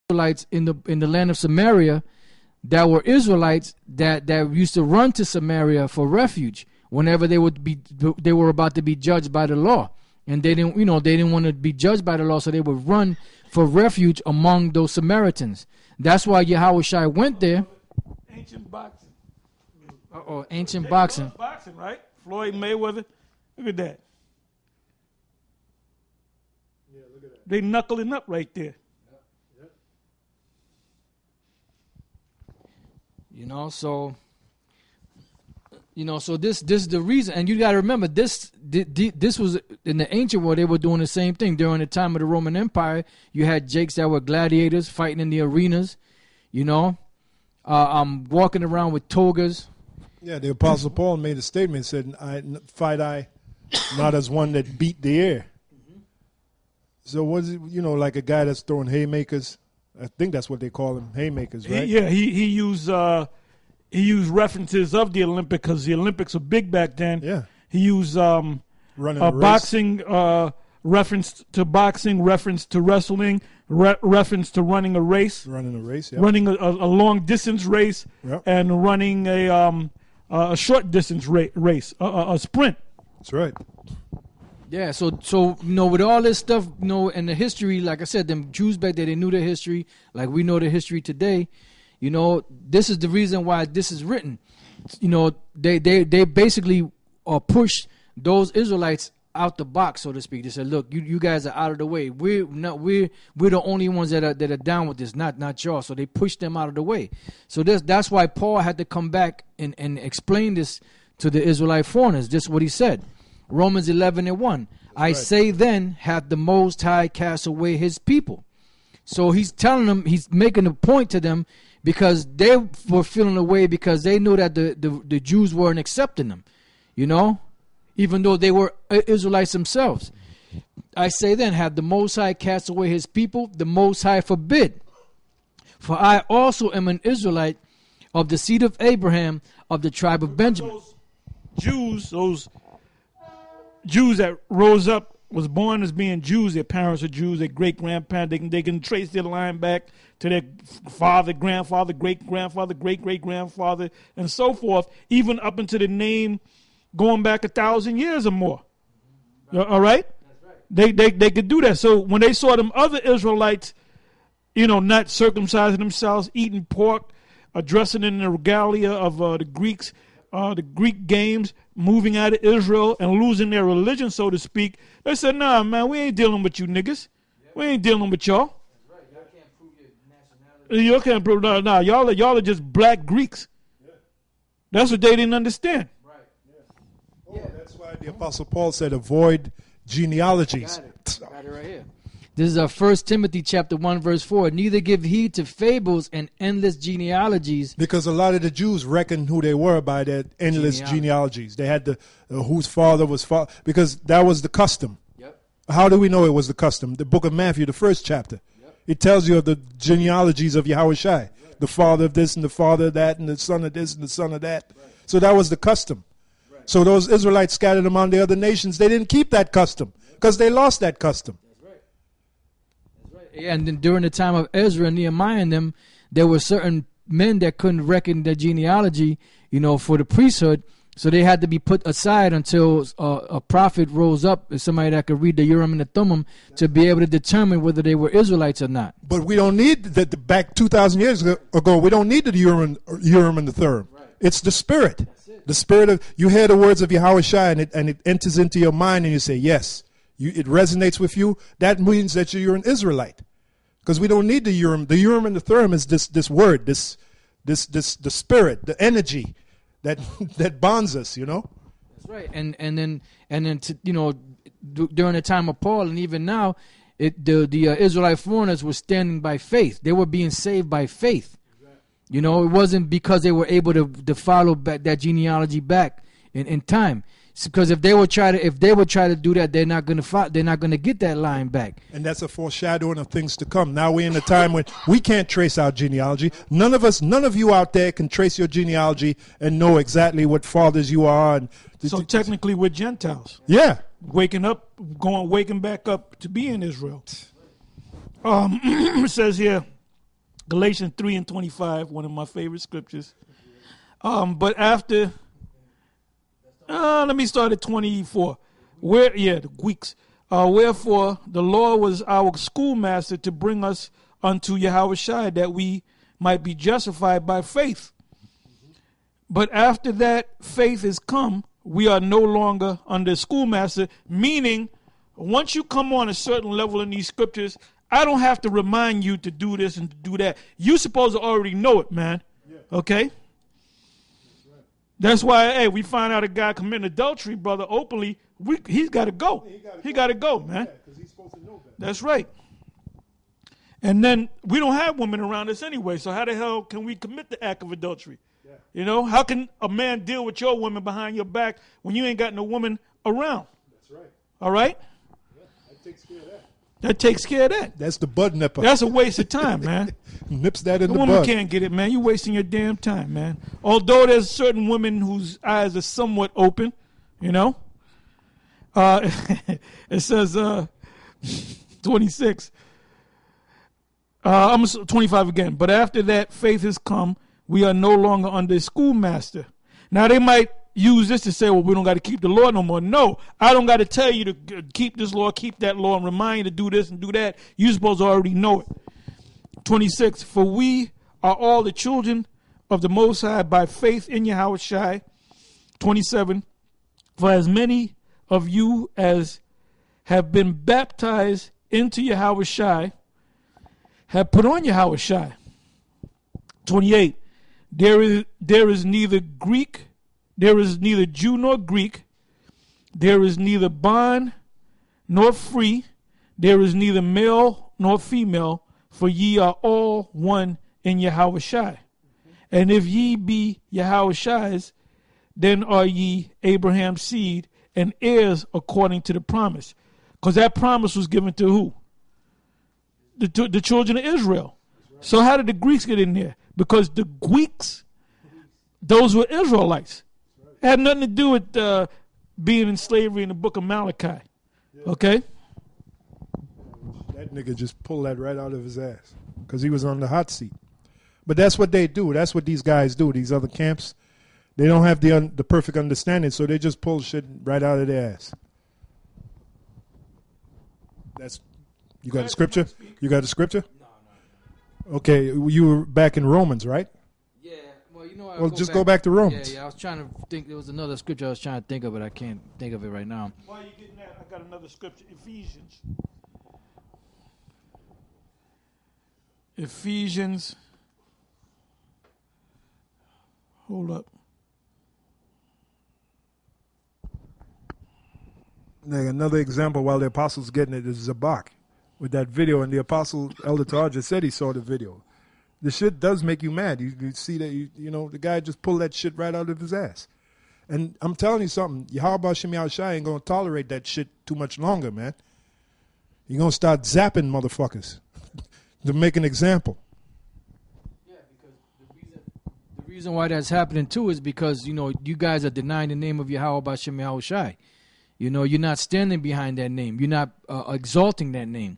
Israelites in the land of Samaria that were Israelites that used to run to Samaria for refuge whenever they were about to be judged by the law, and they didn't want to be judged by the law, so they would run for refuge among those Samaritans. That's why Yahushua went there. Ancient boxing. Ancient boxing. Boxing, right? Floyd Mayweather. Look at that. Yeah, look at that. They knuckling up right there. So this is the reason, and you got to remember this was in the ancient world. They were doing the same thing during the time of the Roman Empire. You had jakes that were gladiators fighting in the arenas, walking around with togas. Yeah, the Apostle Paul made a statement, said, fight I not as one that beat the air. So was it, like a guy that's throwing haymakers? I think that's what they call them, haymakers, right? He used references of the Olympic because the Olympics were big back then. Yeah. He used running a race. boxing, reference to boxing, reference to wrestling, reference to running a race. Running a race, yeah. Running a long distance race, Yep. and running a short distance race, a sprint. That's right. Yeah, so with all this stuff, and the history, like I said, them Jews back there, they knew their history, like we know the history today. This is the reason why this is written. They basically pushed those Israelites out the box, so to speak. They said, "Look, you guys are out of the way. We're the only ones that are down with this, not y'all." So they pushed them out of the way. So that's why Paul had to come back and explain this to the Israelite foreigners. This is what he said. Romans 11:1. I say then, hath the Most High cast away his people. So he's telling them, he's making a point to them because they were feeling away because they knew that the Jews weren't accepting them, even though they were Israelites themselves. I say then, hath the Most High cast away his people? The Most High forbid. For I also am an Israelite of the seed of Abraham, of the tribe of Benjamin. Those Jews that rose up, was born as being Jews. Their parents are Jews. Their great-grandparents, they can trace their line back to their father, grandfather, great-grandfather, great-great-grandfather, and so forth, even up into the name going back 1,000 years or more. All right? That's right. They could do that. So when they saw them other Israelites, not circumcising themselves, eating pork, dressing in the regalia of the Greeks, the Greek games, moving out of Israel and losing their religion, so to speak, they said, "Nah, man, we ain't dealing with you niggas. We ain't dealing with y'all. That's right. Y'all can't prove your nationality. You can't prove no. Y'all are just black Greeks." Yeah. That's what they didn't understand. Right. Yeah. That's why the Apostle Paul said, avoid genealogies. Got it right here. This is 1 Timothy chapter 1, verse 4. Neither give heed to fables and endless genealogies. Because a lot of the Jews reckoned who they were by their endless genealogies. They had whose father was father, because that was the custom. Yep. How do we know it was the custom? The book of Matthew, the first chapter. Yep. It tells you of the genealogies of Yahushua. Right. The father of this and the father of that and the son of this and the son of that. Right. So that was the custom. Right. So those Israelites scattered among the other nations, they didn't keep that custom because they lost that custom. Yeah, and then during the time of Ezra and Nehemiah and them, there were certain men that couldn't reckon their genealogy, for the priesthood. So they had to be put aside until a prophet rose up, somebody that could read the Urim and the Thummim, to be able to determine whether they were Israelites or not. But we don't need that. Back 2,000 years ago, we don't need the Urim and the Thummim. Right. It's the Spirit. The Spirit of, you hear the words of Yahushua and it enters into your mind and you say, yes. It resonates with you. That means that you're an Israelite, because we don't need the Urim. The Urim and the Thummim is this word, the spirit, the energy that bonds us. That's right. And then during the time of Paul and even now, the Israelite foreigners were standing by faith. They were being saved by faith. It wasn't because they were able to follow back that genealogy back in time. Because if they would try to do that, they're not going to get that line back. And that's a foreshadowing of things to come. Now we're in a time when we can't trace our genealogy. None of you out there can trace your genealogy and know exactly what fathers you are. So technically, we're Gentiles. Yeah, waking back up to be in Israel. It says here, Galatians 3 and 25, one of my favorite scriptures. But after, let me start at 24. The Greeks. Wherefore the Lord was our schoolmaster to bring us unto Yahushua, that we might be justified by faith. But after that faith is come, we are no longer under schoolmaster, meaning once you come on a certain level in these scriptures, I don't have to remind you to do this and to do that. You're supposed to already know it, man. Okay? That's why, hey, we find out a guy committing adultery, brother, openly, he's got to go. He got to go, man. Because he's supposed to know that. That's right. And then we don't have women around us anyway, so how the hell can we commit the act of adultery? Yeah. You know, how can a man deal with your woman behind your back when you ain't got no woman around? That's right. All right? Yeah, that takes care of that. That takes care of that. That's the bud nipper. That's a waste of time, man. Nips that in the the woman bud. Can't get it, man. You're wasting your damn time, man. Although there's certain women whose eyes are somewhat open, you know. It says 26. I'm 25 again. But after that faith has come, we are no longer under a schoolmaster. Now they might use this to say, well, we don't got to keep the law no more. No, I don't got to tell you to keep this law, keep that law, and remind you to do this and do that. You're supposed to already know it. 26, for we are all the children of the Most High by faith in Yahushua. 27, for as many of you as have been baptized into Yahushua have put on Yahushua. 28, there is neither Jew nor Greek, there is neither bond nor free, there is neither male nor female, for ye are all one in Yahushua. And if ye be Yahushua's, then are ye Abraham's seed and heirs according to the promise. Because that promise was given to who? The children of Israel. So how did the Greeks get in there? Because the Greeks, those were Israelites. It had nothing to do with being in slavery in the book of Malachi. Okay? That nigga just pulled that right out of his ass because he was on the hot seat. But that's what they do. That's what these guys do, these other camps. They don't have the perfect understanding, so they just pull shit right out of their ass. You got a scripture? You got a scripture? No. Okay, you were back in Romans, right? Yeah. Well, you know. Well, just go back to Romans. Yeah. I was trying to think. There was another scripture I was trying to think of, but I can't think of it right now. While you're getting that, I got another scripture. Ephesians. Hold up. Like another example while the apostles getting it is Zabak with that video, and the apostle Elder Tarja said he saw the video. The shit does make you mad. You see that you know the guy just pulled that shit right out of his ass. And I'm telling you something, Yahweh Shem Yahushua ain't gonna tolerate that shit too much longer, man. You're gonna start zapping motherfuckers to make an example. Yeah, because the reason why that's happening too is because you guys are denying the name of Yahweh Shem Yahushua. You're not standing behind that name. You're not exalting that name.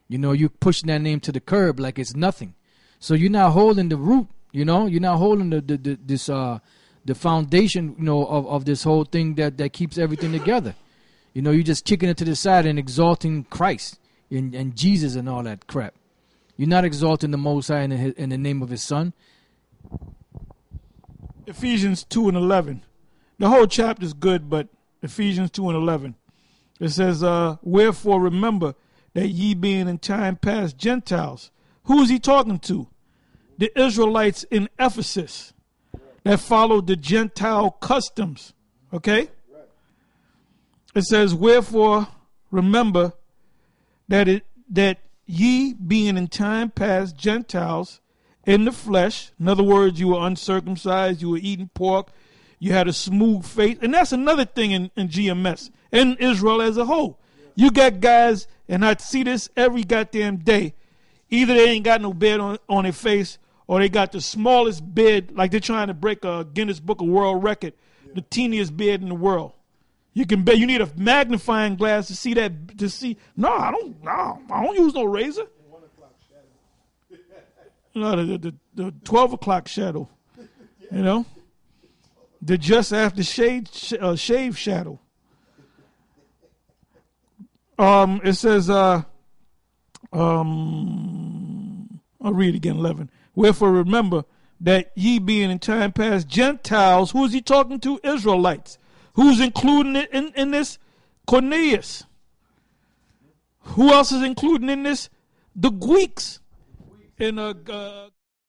You're pushing that name to the curb like it's nothing. So you're not holding the root. You're not holding the foundation. Of this whole thing that keeps everything together. You're just kicking it to the side and exalting Christ and Jesus and all that crap. You're not exalting the Most High in the name of His Son. Ephesians 2 and 11. The whole chapter is good, but Ephesians 2 and 11. It says, wherefore remember that ye being in time past Gentiles. Who is he talking to? The Israelites in Ephesus that followed the Gentile customs. Okay? It says, wherefore remember that ye being in time past Gentiles in the flesh. In other words, you were uncircumcised, you were eating pork, you had a smooth face. And that's another thing in GMS and Israel as a whole. You got guys, and I see this every goddamn day. Either they ain't got no beard on their face, or they got the smallest beard, like they're trying to break a Guinness Book of World Record, the teeniest beard in the world. You can bet you need a magnifying glass to see that. No, I don't use no razor. the 12 o'clock shadow, you know, the just after shave shadow. It says, I'll read again, 11. Wherefore remember that ye being in time past Gentiles, who is he talking to? Israelites. Who's including it in this? Cornelius. Who else is including in this? The Greeks. In